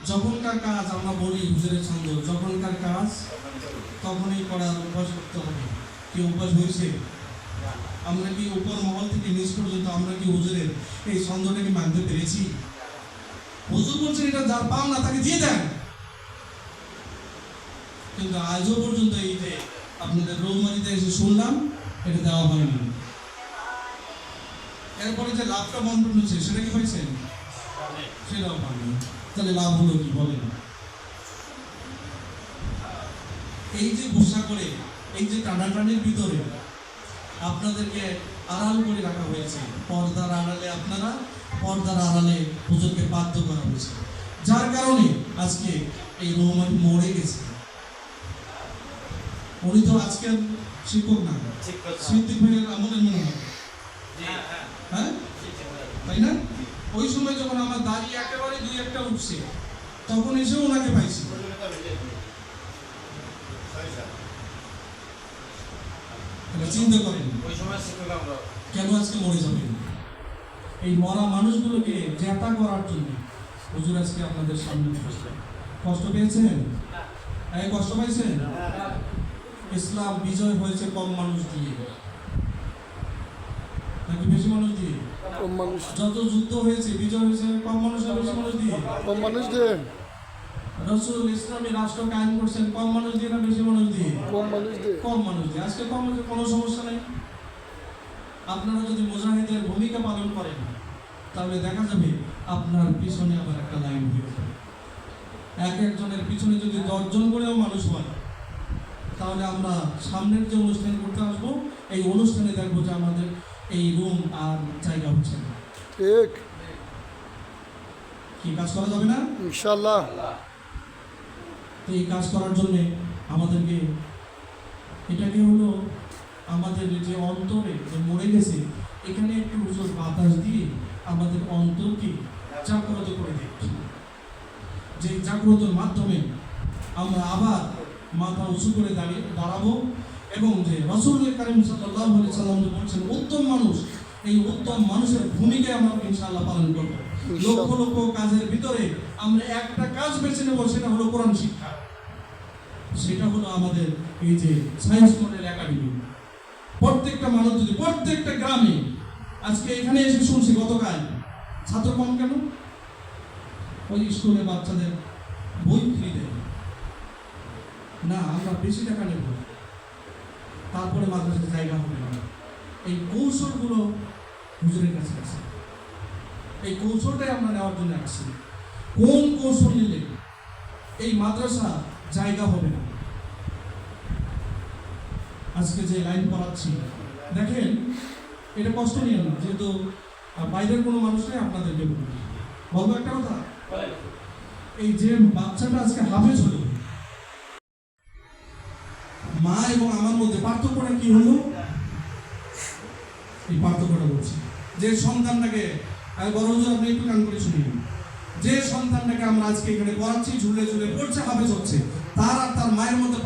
যখনকার কাজ আমরা বলি হুজুরের ছন্দ, যখনকার কাজ তখনই করার অভ্যাস করতে হবে। কি অভ্যাস হয়েছে? আমরা কি উপর মহল থেকে নিচ পর্যন্ত আমরা কি হুজুরের এই ছন্দটাকে মানতে পেরেছি? হুজুর বলছেন এটা যার পাও না তাকে দিয়ে দেন, কিন্তু আজও পর্যন্ত এই যে আপনাদের রৌমারিতে এসে শুনলাম এটা দেওয়া হয়নি। এরপরে যে লাভটা বন্টন হচ্ছে সেটা কি পাইছেন? সেটাও পাবেন। তাহলে লাভ হলো কি বলেন? এই যে গুসা করে, এই যে টানাটানির ভিতরে আপনাদেরকে আড়াল করে রাখা হয়েছে, পর্দার আড়ালে আপনারা, পর্দার আড়ালে হুজুরকে বাধ্য করা হয়েছে, যার কারণে আজকে এই রহমান মরে গেছে। উনি তো আজকের শিক্ষক না, সিদ্দিক ভাইয়ের আমলের মনে হয়, হ্যাঁ তাই না? ওই সময় যখন আমার দাড়ি একেবারে দুই একটা উঠছে তখন এসে ওনাকে পাইছি। চিন্তা করেন কেন আজকে মরে যাবেন? এই মরা মানুষগুলোকে জেতা করার জন্য হুজুর আজকে আপনাদের সামনে কষ্ট পেয়েছেন? কষ্ট পাইছেন? ইসলাম বিজয় হয়েছে কম মানুষ দিয়ে নাকি বেশি মানুষ দিয়ে? কম মানুষ। যত যুদ্ধ হয়েছে বিজয় হয়েছে কম মানুষ না বেশি মানুষ দিয়ে? কম মানুষ দিয়ে। রাসূল ইসলামী রাষ্ট্র কায়েম করছেন কম মানুষ দিয়ে না বেশি মানুষ দিয়ে? কম মানুষ দিয়ে। কম মানুষ দিয়ে। আজকে কম মানুষের কোনো সমস্যা নেই। আপনারা যদি মুজাহিদের ভূমিকা পালন করেন তাহলে দেখা যাবে আপনার পিছনে আবার একটা লাইন হয়ে যাবে। এক একজনের পিছনে যদি 10 জন করেও মানুষ হয় তাহলে আমরা সামনের যে অনুষ্ঠান করতে আসবো এই অনুষ্ঠানে দেখবো যে আমাদের এই রুম আর জায়গা হচ্ছে না। ঠিক। কি কাজ করা যাবে না? ইনশাআল্লাহ। তো এই কাজ করার জন্য আমাদেরকে এটাকে হলো আমাদের যে অন্তরে যে মরে গেছে এখানে একটু হুজুর বাতাস দিয়ে আমাদের অন্তরকে জাগ্রত করে দিই, যে জাগ্রতের মাধ্যমে আমরা আবার মাথা উঁচু করে দাঁড়াবো এবং যে রাসূল কারীম সাল্লাল্লাহু আলাইহি সাল্লাম বলছেন উত্তম মানুষ, এই উত্তম মানুষের ভূমিকা আমরা ইনশাআল্লাহ পালন করব। লক্ষ লক্ষ কাজের ভিতরে আমরা একটা কাজ বেছে নেব, সেটা হলো কোরআন শিক্ষা। সেটা হলো আমাদের এই যে সায়েন্স মডেল একাডেমি। প্রত্যেকটা মানুষ যদি প্রত্যেকটা গ্রামে, আজকে এখানে এসে শুনছি গতকাল ছাত্র কম কেন? ওই স্কুলে বাচ্চাদের বই ফ্রি দেয় না, আমরা বেশি টাকা নেব, তারপরে মাদ্রাসার জায়গা হবে না। এই কৌশলগুলো হুজুরের কাছে আছে, এই কৌশলটাই আমরা নেওয়ার জন্য আসছি। কোন কৌশল নিলে এই মাদ্রাসা জায়গা হবে না? আজকে যে লাইন পড়াচ্ছি দেখেন, এটা কষ্ট নিয়ে না, যেহেতু বাইরের কোনো মানুষ নেই, আপনাদেরকে বলবো একটা কথা। এই যে বাচ্চাটা আজকে হাফেজ হলো, মা এবং আমার মধ্যে পার্থক্যটা কি হলো? এই পার্থক্যটা বলছি, যে সন্তানটাকে বড় হুজুর আপনি একটু কান করে শুনিয়ে, যে সন্তানটাকে আমরা আজকে এখানে পড়াচ্ছি, ঝুলে ঝুলে পড়ছে, হাফেজ হচ্ছে, তার আর তার মায়ের মধ্যে